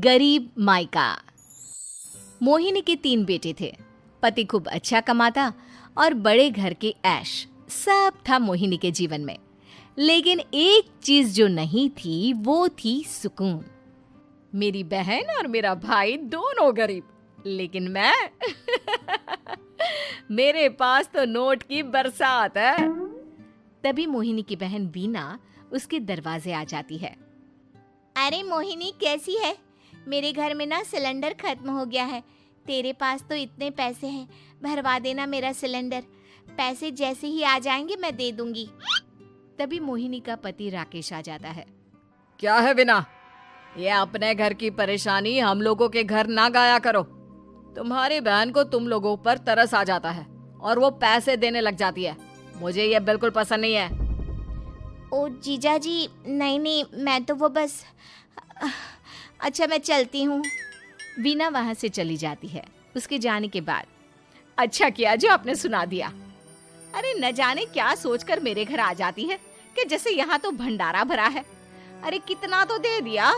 गरीब मायका। मोहिनी के 3 बेटे थे। पति खूब अच्छा कमाता और बड़े घर के ऐश सब था मोहिनी के जीवन में। लेकिन एक चीज जो नहीं थी वो थी सुकून। मेरी बहन और मेरा भाई दोनों गरीब, लेकिन मैं मेरे पास तो नोट की बरसात है। तभी मोहिनी की बहन वीना उसके दरवाजे आ जाती है। अरे मोहिनी, कैसी है? मेरे घर में ना सिलेंडर खत्म हो गया है। तेरे पास तो इतने पैसे हैं, भरवा देना मेरा सिलेंडर। पैसे जैसे ही आ जाएंगे मैं दे दूंगी। तभी मोहिनी का पति राकेश आ जाता है। क्या है विना, ये अपने घर की परेशानी हम लोगों के घर ना गाया करो। तुम्हारी बहन को तुम लोगों पर तरस आ जाता है और वो पैसे देने लग जाती है। मुझे ये बिल्कुल पसंद नहीं है। ओ जीजा जी, नहीं, मैं तो वो बस अच्छा मैं चलती हूँ। वीना वहां से चली जाती है। उसके जाने के बाद अच्छा किया जो आपने सुना दिया। अरे न जाने क्या सोचकर मेरे घर आ जाती है कि जैसे यहाँ तो भंडारा भरा है। अरे कितना तो दे दिया।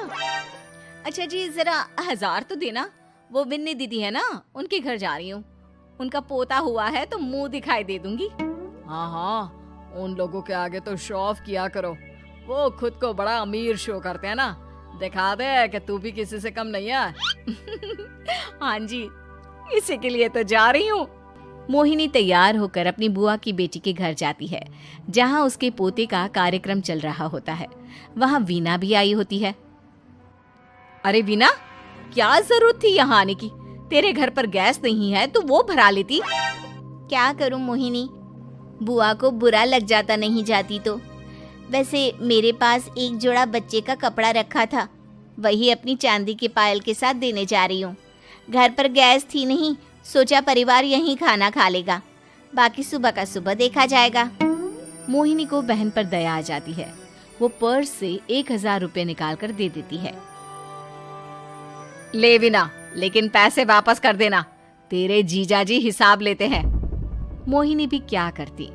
अच्छा जी, जरा 1000 तो देना। वो विन्नी दीदी है ना, उनके घर जा रही हूँ। उनका पोता हुआ है तो मुंह दिखाई दे दूंगी। हाँ, उन लोगों के आगे तो शो ऑफ किया करो। वो खुद को बड़ा अमीर शो करते हैं ना। दिखा दे कि तू भी किसी से कम नहीं है। हाँ जी, इसी के लिए तो जा रही हूँ। मोहिनी तैयार होकर अपनी बुआ की बेटी के घर जाती है, जहाँ उसके पोते का कार्यक्रम चल रहा होता है। वहाँ वीना भी आई होती है। अरे वीना, क्या जरूरत थी यहाँ आने की? तेरे घर पर गैस नहीं है तो वो भरा लेती। क्या करूं मोहिनी, बुआ को बुरा लग जाता नहीं जाती तो। वैसे मेरे पास एक जोड़ा बच्चे का कपड़ा रखा था, वही अपनी चांदी के पायल के साथ देने जा रही हूँ। घर पर गैस थी नहीं, सोचा परिवार यहीं खाना खा लेगा, बाकी सुबह का सुबह देखा जाएगा। मोहिनी को बहन पर दया आ जाती है। वो पर्स से 1000 रुपए निकाल कर दे देती है। ले विना, लेकिन पैसे वापस कर देना, तेरे जीजाजी हिसाब लेते हैं। मोहिनी भी क्या करती,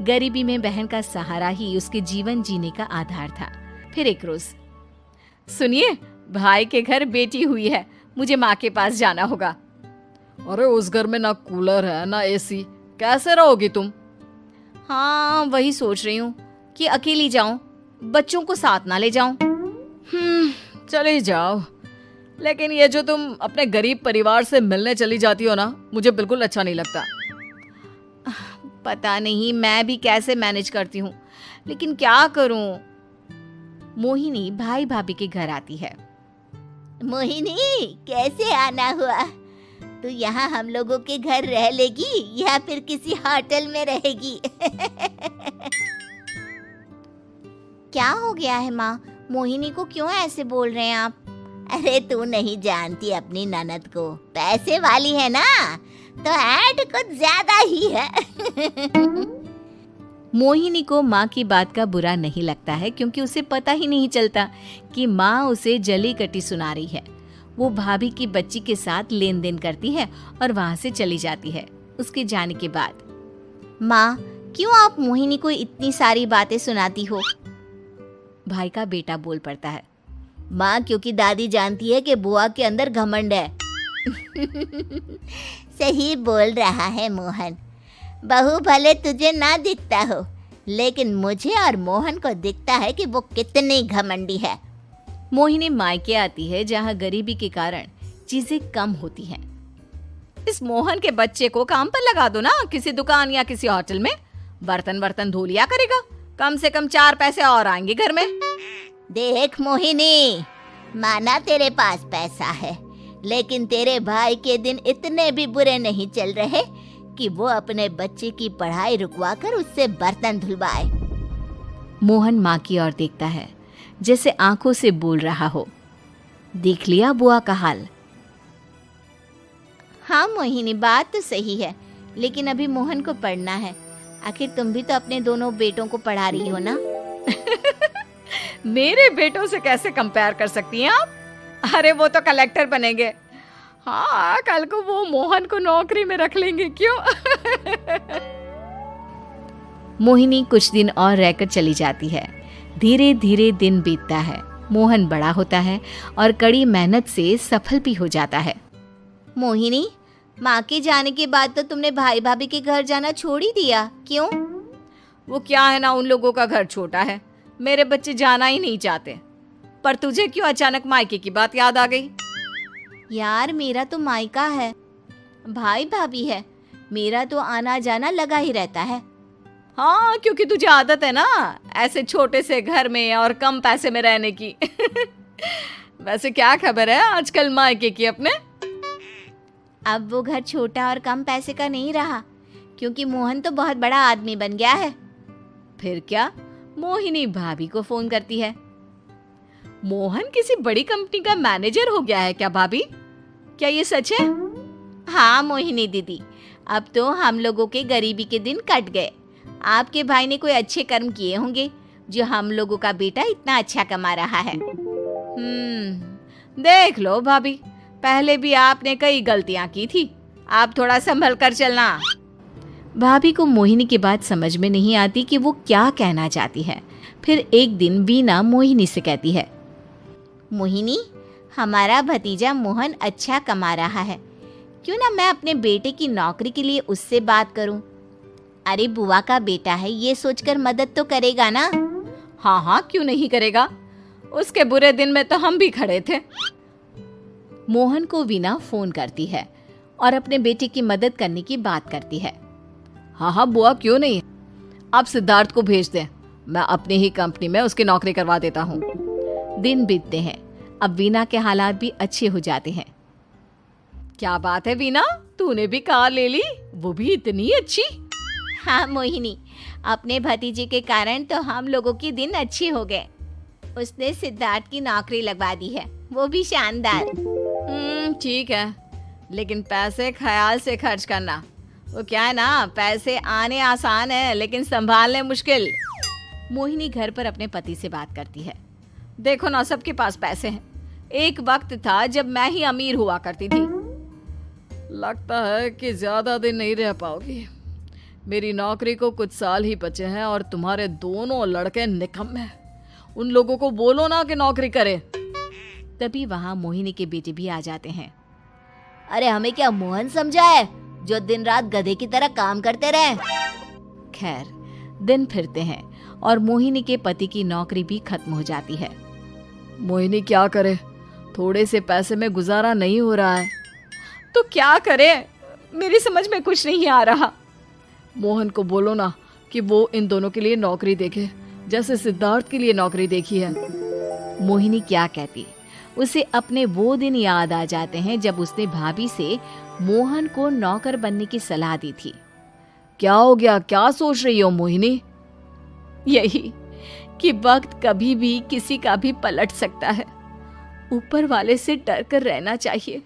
गरीबी में बहन का सहारा ही उसके जीवन जीने का आधार था। फिर एक रोज, सुनिए, भाई के घर बेटी हुई है, मुझे माँ के पास जाना होगा। अरे उस घर में ना कूलर है ना एसी, कैसे रहोगी तुम? हाँ, वही सोच रही हूँ कि अकेली जाऊं, बच्चों को साथ ना ले जाऊं। चली जाओ, लेकिन ये जो तुम अपने गरीब परिवार से मिलने चली जाती हो ना, मुझे बिल्कुल अच्छा नहीं लगता। पता नहीं मैं भी कैसे मैनेज करती हूँ, लेकिन क्या करूँ। मोहिनी भाई भाभी के घर आती है। मोहिनी, कैसे आना हुआ? तू यहाँ हम लोगों के घर रह लेगी या फिर किसी होटल में रहेगी? क्या हो गया है माँ? मोहिनी को क्यों ऐसे बोल रहे हैं आप? अरे तू नहीं जानती अपनी ननद को, पैसे वाली है ना, तो ऐड कुछ ज्यादा ही है। मोहिनी को माँ की बात का बुरा नहीं लगता है, क्योंकि उसे पता ही नहीं चलता कि माँ उसे जली कटी सुना रही है। वो भाभी की बच्ची के साथ लेन देन करती है और वहाँ से चली जाती है। उसके जाने के बाद, माँ, क्यों आप मोहिनी को इतनी सारी बातें सुनाती हो? भाई का बेटा बोल पड़ता है। माँ, क्योंकि दादी जानती है कि बुआ के अंदर घमंड है। सही बोल रहा है मोहन। बहू भले तुझे ना दिखता हो, लेकिन मुझे और मोहन को दिखता है कि वो कितनी घमंडी है। मोहिनी मायके आती है, जहाँ गरीबी के कारण चीजें कम होती हैं। इस मोहन के बच्चे को काम पर लगा दो ना, किसी दुकान या किसी होटल में। बर्तन धो लिया करेगा, कम से कम 4 पैसे और आएंगे घर में। देख मोहिनी, माना तेरे पास पैसा है, लेकिन तेरे भाई के दिन इतने भी बुरे नहीं चल रहे कि वो अपने बच्चे की पढ़ाई रुकवाकर उससे बर्तन धुलवाए। मोहन माँ की ओर देखता है, जैसे आंखों से बोल रहा हो, देख लिया बुआ का हाल। हाँ मोहिनी, बात तो सही है, लेकिन अभी मोहन को पढ़ना है। आखिर तुम भी तो अपने दोनों बेटों को पढ़ा रही हो ना। मेरे बेटों से कैसे कंपेयर कर सकती हैं आप? अरे वो तो कलेक्टर बनेंगे। हाँ, कल को वो मोहन को नौकरी में रख लेंगे, क्यों? मोहिनी कुछ दिन और रहकर चली जाती है। धीरे धीरे दिन बीतता है मोहन बड़ा होता है और कड़ी मेहनत से सफल भी हो जाता है। मोहिनी, माँ के जाने के बाद तो तुमने भाई भाभी के घर जाना छोड़ ही दिया, क्यों? वो क्या है ना, उन लोगों का घर छोटा है, मेरे बच्चे जाना ही नहीं चाहते। पर तुझे क्यों अचानक मायके की बात याद आ गई? यार, मेरा तो मायका है, भाई भाभी है, मेरा तो आना जाना लगा ही रहता है। हाँ, क्योंकि तुझे आदत है ना ऐसे छोटे से घर में और कम पैसे में रहने की। वैसे क्या खबर है आजकल मायके की अपने? अब वो घर छोटा और कम पैसे का नहीं रहा, क्योंकि मोहन तो बहुत बड़ा आदमी बन गया है। फिर क्या? मोहिनी भाभी को फोन करती है। मोहन किसी बड़ी कंपनी का मैनेजर हो गया है क्या भाभी? क्या ये सच है? हाँ मोहिनी दीदी, अब तो हम लोगों के गरीबी के दिन कट गए। आपके भाई ने कोई अच्छे कर्म किए होंगे जो हम लोगों का बेटा इतना अच्छा कमा रहा है। देख लो भाभी, पहले भी आपने कई गलतियां की थी, आप थोड़ा संभल कर चलना। भाभी को मोहिनी की बात समझ में नहीं आती कि वो क्या कहना चाहती है। फिर एक दिन वीना मोहिनी से कहती है, मोहिनी, हमारा भतीजा मोहन अच्छा कमा रहा है, क्यों ना मैं अपने बेटे की नौकरी के लिए उससे बात करूं। अरे बुआ का बेटा है, ये सोचकर मदद तो करेगा ना। हाँ हाँ, क्यों नहीं करेगा, उसके बुरे दिन में तो हम भी खड़े थे। मोहन को वीना फोन करती है और अपने बेटे की मदद करने की बात करती है। हाँ हाँ बुआ, क्यों नहीं, आप सिद्धार्थ को भेज दें, मैं अपनी ही कंपनी में उसकी नौकरी करवा देता हूँ। दिन बीतते हैं, अब वीना के हालात भी अच्छे हो जाते हैं। क्या बात है वीना, तूने भी कार ले ली, वो भी इतनी अच्छी। हाँ मोहिनी, अपने भतीजे के कारण तो हम लोगों के दिन अच्छे हो गए। उसने सिद्धार्थ की नौकरी लगवा दी है, वो भी शानदार। ठीक है, लेकिन पैसे ख्याल से खर्च करना। वो क्या है ना, पैसे आने आसान है लेकिन संभालने मुश्किल। मोहिनी घर पर अपने पति से बात करती है। देखो ना, सबके पास पैसे हैं, एक वक्त था जब मैं ही अमीर हुआ करती थी। लगता है कि ज्यादा दिन नहीं रह पाओगी, मेरी नौकरी को कुछ साल ही बचे हैं और तुम्हारे दोनों लड़के निकम्मे हैं। उन लोगों को बोलो ना कि नौकरी करे। तभी वहां मोहिनी के बेटे भी आ जाते हैं। अरे हमें क्या मोहन समझा है जो दिन रात गधे की तरह काम करते रहे? खैर, दिन फिरते हैं और मोहिनी के पति की नौकरी भी खत्म हो जाती है। मोहिनी क्या करे, थोड़े से पैसे में गुजारा नहीं हो रहा है। तो क्या करे, मेरी समझ में कुछ नहीं आ रहा। मोहन को बोलो ना कि वो इन दोनों के लिए नौकरी देखे, जैसे सिद्धार्थ के लिए नौकरी देखी है। मोहिनी क्या कहती, उसे अपने वो दिन याद आ जाते हैं जब उसने भाभी से मोहन को नौकर बनने की सलाह दी थी। क्या हो गया, क्या सोच रही हो मोहिनी? यही कि वक्त कभी भी किसी का भी पलट सकता है, ऊपर वाले से डर कर रहना चाहिए।